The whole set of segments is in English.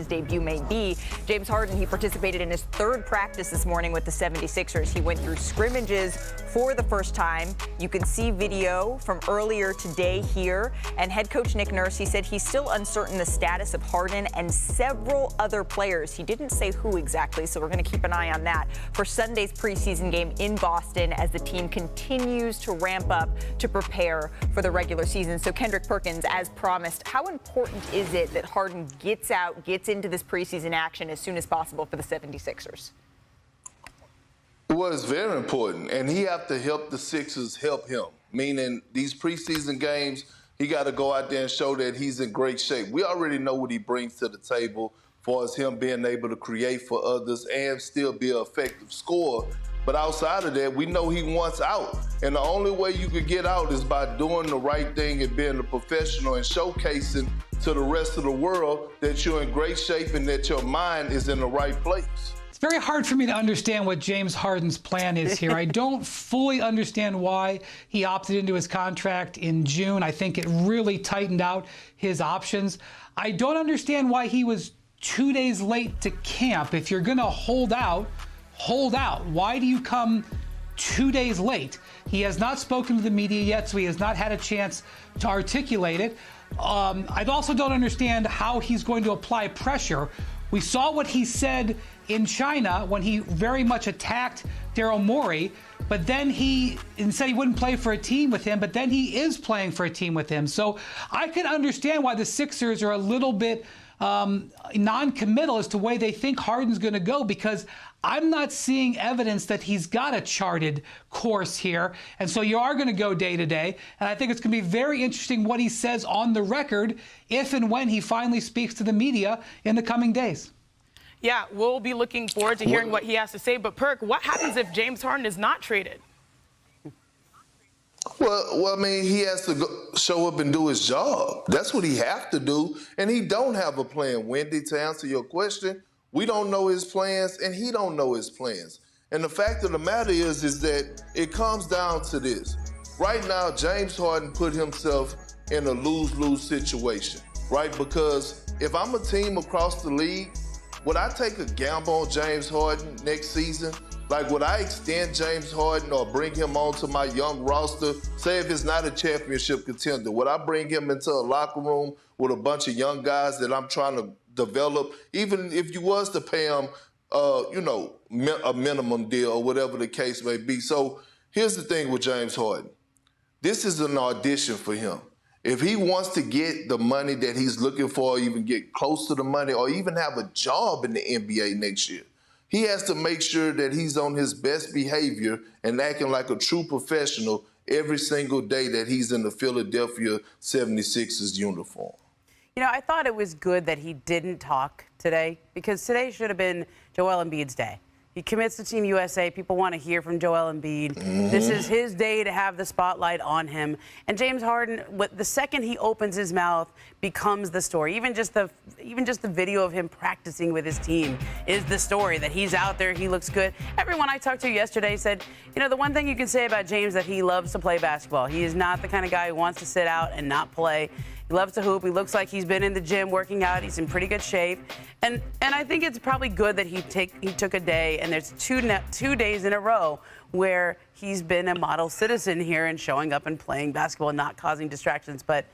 debut may be. James Harden, he participated in his third practice this morning with the 76ers. He went through scrimmages for the first time. You can see video from earlier today here. And head coach Nick Nurse, he said he's still uncertain the status of Harden and several other players. He didn't say who exactly, so we're going to keep an eye on that for Sunday's preseason game in Boston as the team continues to ramp up to prepare for the regular season. So Kendrick Perkins, as promised, how important is it that Harden gets into this preseason action as soon as possible for the 76ers? Well, it's very important, and he have to help the Sixers help him, meaning these preseason games, he got to go out there and show that he's in great shape. We already know what he brings to the table as far as him being able to create for others and still be an effective scorer. But outside of that, we know he wants out. And the only way you could get out is by doing the right thing and being a professional and showcasing to the rest of the world that you're in great shape and that your mind is in the right place. It's very hard for me to understand what James Harden's plan is here. I don't fully understand why he opted into his contract in June. I think it really tightened out his options. I don't understand why he was 2 days late to camp. If you're going to hold out, hold out. Why do you come 2 days late? He has not spoken to the media yet, so he has not had a chance to articulate it. I also don't understand how he's going to apply pressure. We saw what he said in China when he very much attacked Daryl Morey, but then he said he wouldn't play for a team with him, but then he is playing for a team with him. So I can understand why the Sixers are a little bit non-committal as to the way they think Harden's going to go, because I'm not seeing evidence that he's got a charted course here. And so you are going to go day to day. And I think it's going to be very interesting what he says on the record if and when he finally speaks to the media in the coming days. Yeah, we'll be looking forward to hearing what he has to say. But, Perk, what happens if James Harden is not traded? Well, I mean, he has to show up and do his job. That's what he has to do. And he don't have a plan. Wendy, to answer your question, we don't know his plans, and he don't know his plans. And the fact of the matter is that it comes down to this. Right now, James Harden put himself in a lose-lose situation, right? Because if I'm a team across the league, would I take a gamble on James Harden next season? Like, would I extend James Harden or bring him onto my young roster? Say if it's not a championship contender, would I bring him into a locker room with a bunch of young guys that I'm trying to develop, even if you was to pay him, a minimum deal or whatever the case may be? So here's the thing with James Harden. This is an audition for him. If he wants to get the money that he's looking for, or even get close to the money, or even have a job in the NBA next year, he has to make sure that he's on his best behavior and acting like a true professional every single day that he's in the Philadelphia 76ers uniform. You know, I thought it was good that he didn't talk today, because today should have been Joel Embiid's day. He commits to Team USA. People want to hear from Joel Embiid. Mm-hmm. This is his day to have the spotlight on him. And James Harden, the second he opens his mouth, becomes the story. Even just the video of him practicing with his team is the story, that he's out there, he looks good. Everyone I talked to yesterday said, you know, the one thing you can say about James is that he loves to play basketball. He is not the kind of guy who wants to sit out and not play. He loves to hoop. He looks like he's been in the gym working out. He's in pretty good shape. And I think it's probably good that he took a day, and there's 2 days in a row where he's been a model citizen here and showing up and playing basketball and not causing distractions. But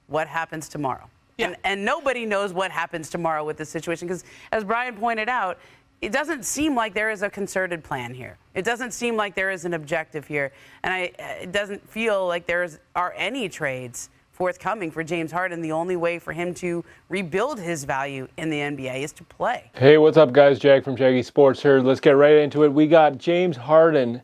what happens tomorrow? Yeah. And nobody knows what happens tomorrow with this situation, because, as Brian pointed out, it doesn't seem like there is a concerted plan here. It doesn't seem like there is an objective here. And it doesn't feel like are any trades forthcoming for James Harden. The only way for him to rebuild his value in the NBA is to play. Hey, what's up, guys? Jag from Jaggy Sports here. Let's get right into it. We got James Harden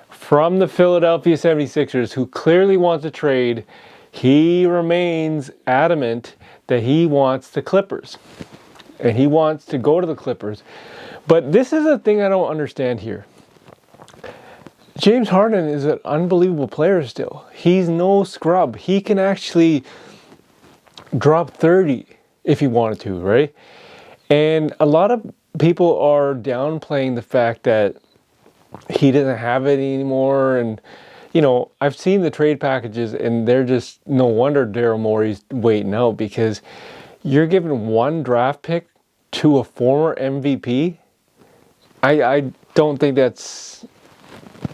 from the Philadelphia 76ers, who clearly wants a trade. He remains adamant that he wants the Clippers, and he wants to go to the Clippers. But this is a thing I don't understand here. James Harden is an unbelievable player still. He's no scrub. He can actually drop 30 if he wanted to, right? And a lot of people are downplaying the fact that he doesn't have it anymore. And, you know, I've seen the trade packages, and they're just, no wonder Daryl Morey's waiting out, because you're given one draft pick to a former MVP, I don't think that's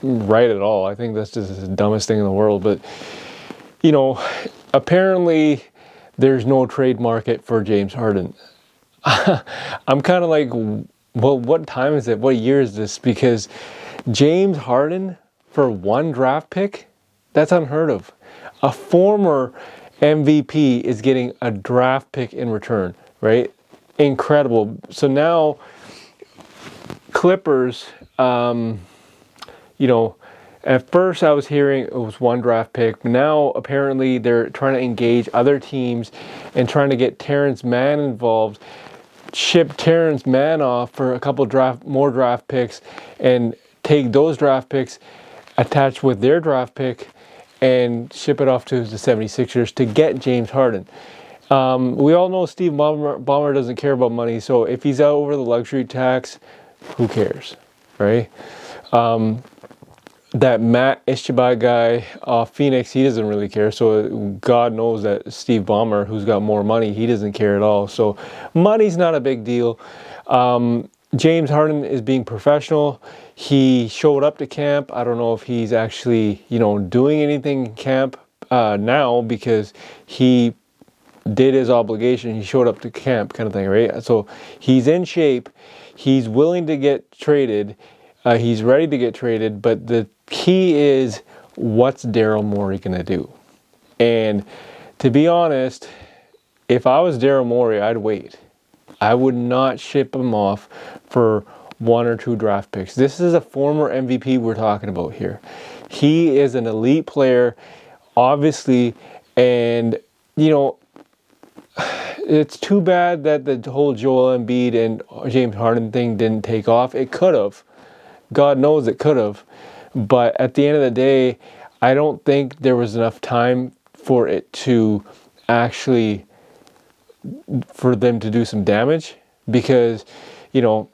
right at all. I think that's just the dumbest thing in the world. But, you know, apparently there's no trade market for James Harden. I'm kind of like, well, what time is it? What year is this? Because James Harden for one draft pick, that's unheard of. A former MVP is getting a draft pick in return, right? Incredible. So now Clippers, you know, at first I was hearing it was one draft pick, but now apparently they're trying to engage other teams and trying to get Terrence Mann involved, ship Terrence Mann off for a couple more draft picks, and take those draft picks, attach with their draft pick, and ship it off to the 76ers to get James Harden. We all know Steve Ballmer doesn't care about money, so if he's out over the luxury tax, who cares, right? That Matt Ishbia guy off Phoenix, he doesn't really care. So God knows that Steve Ballmer, who's got more money, he doesn't care at all. So money's not a big deal. James Harden is being professional. He showed up to camp. I don't know if he's actually, you know, doing anything in camp now, because he did his obligation. He showed up to camp kind of thing, right? So he's in shape. He's willing to get traded. He's ready to get traded, but the key is, what's Daryl Morey going to do? And to be honest, if I was Daryl Morey, I'd wait. I would not ship him off for 1 or 2 draft picks. This is a former MVP we're talking about here. He is an elite player, obviously, and, you know, it's too bad that the whole Joel Embiid and James Harden thing didn't take off. It could have. God knows it could have. But at the end of the day, I don't think there was enough time for it to actually, for them to do some damage. Because, you know,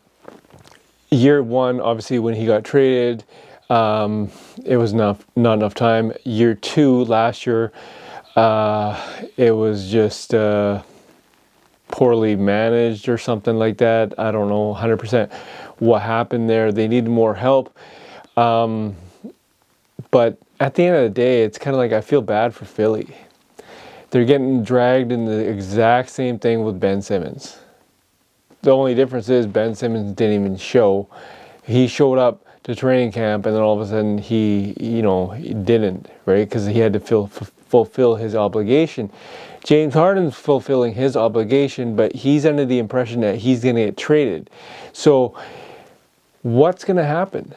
year one, obviously when he got traded, it was not enough time. Year two, last year, it was just poorly managed or something like that. I don't know 100% what happened there. They needed more help. But at the end of the day, it's kind of like I feel bad for Philly. They're getting dragged in the exact same thing with Ben Simmons. The only difference is Ben Simmons didn't even show. He showed up to training camp, and then all of a sudden he didn't, right? Because he had to fulfill his obligation. James Harden's fulfilling his obligation, but he's under the impression that he's going to get traded. So what's going to happen?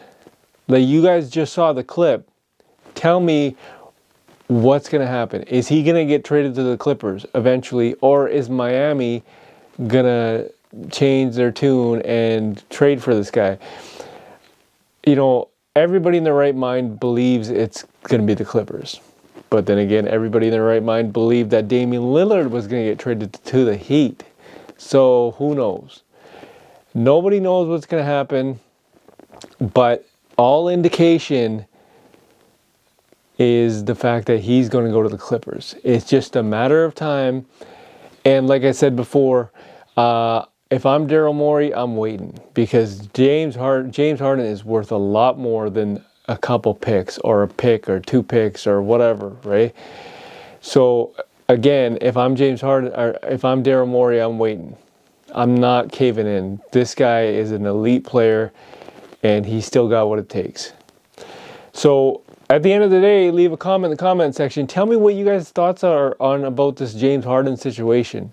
Like, you guys just saw the clip. Tell me what's going to happen. Is he going to get traded to the Clippers eventually, or is Miami going to change their tune and trade for this guy? You know, everybody in their right mind believes it's going to be the Clippers. But then again, everybody in their right mind believed that Damian Lillard was going to get traded to the Heat. So who knows? Nobody knows what's going to happen. But all indication is the fact that he's going to go to the Clippers. It's just a matter of time. And like I said before, if I'm Daryl Morey, I'm waiting, because James Harden is worth a lot more than a couple picks, or a pick, or 2 picks, or whatever, right? So again, if I'm James Harden, or if I'm Daryl Morey, I'm waiting. I'm not caving in. This guy is an elite player, and he's still got what it takes. So at the end of the day, leave a comment in the comment section. Tell me what you guys' thoughts are on about this James Harden situation.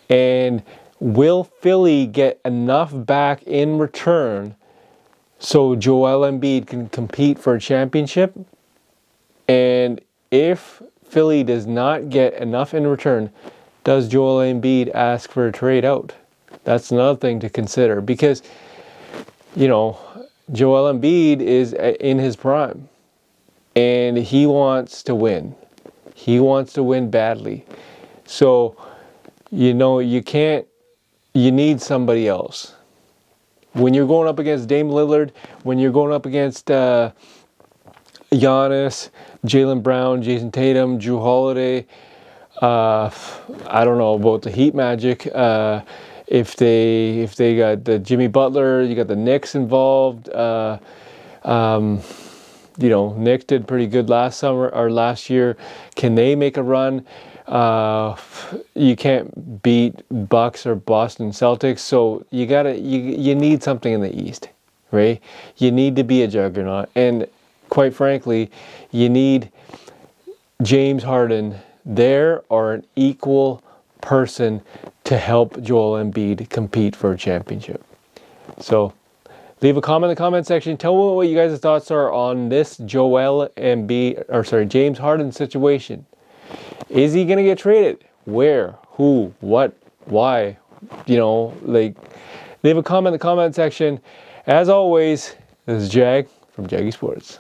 And will Philly get enough back in return so Joel Embiid can compete for a championship? And if Philly does not get enough in return, does Joel Embiid ask for a trade out? That's another thing to consider, because, you know, Joel Embiid is in his prime, and he wants to win. He wants to win badly. So, you know, you need somebody else. When you're going up against Dame Lillard, when you're going up against Giannis, Jaylen Brown, Jason Tatum, Jrue Holiday, I don't know about the Heat Magic, if they got the Jimmy Butler, you got the Knicks involved. You know, Knicks did pretty good last year. Can they make a run? You can't beat Bucks or Boston Celtics, so you need something in the East, right? You need to be a juggernaut, and quite frankly, you need James Harden there or an equal person to help Joel Embiid compete for a championship. So leave a comment in the comment section. Tell me what you guys' thoughts are on this James Harden situation. Is he going to get traded? Where? Who? What? Why? You know, like, leave a comment in the comment section. As always, this is Jag from Jaggy Sports.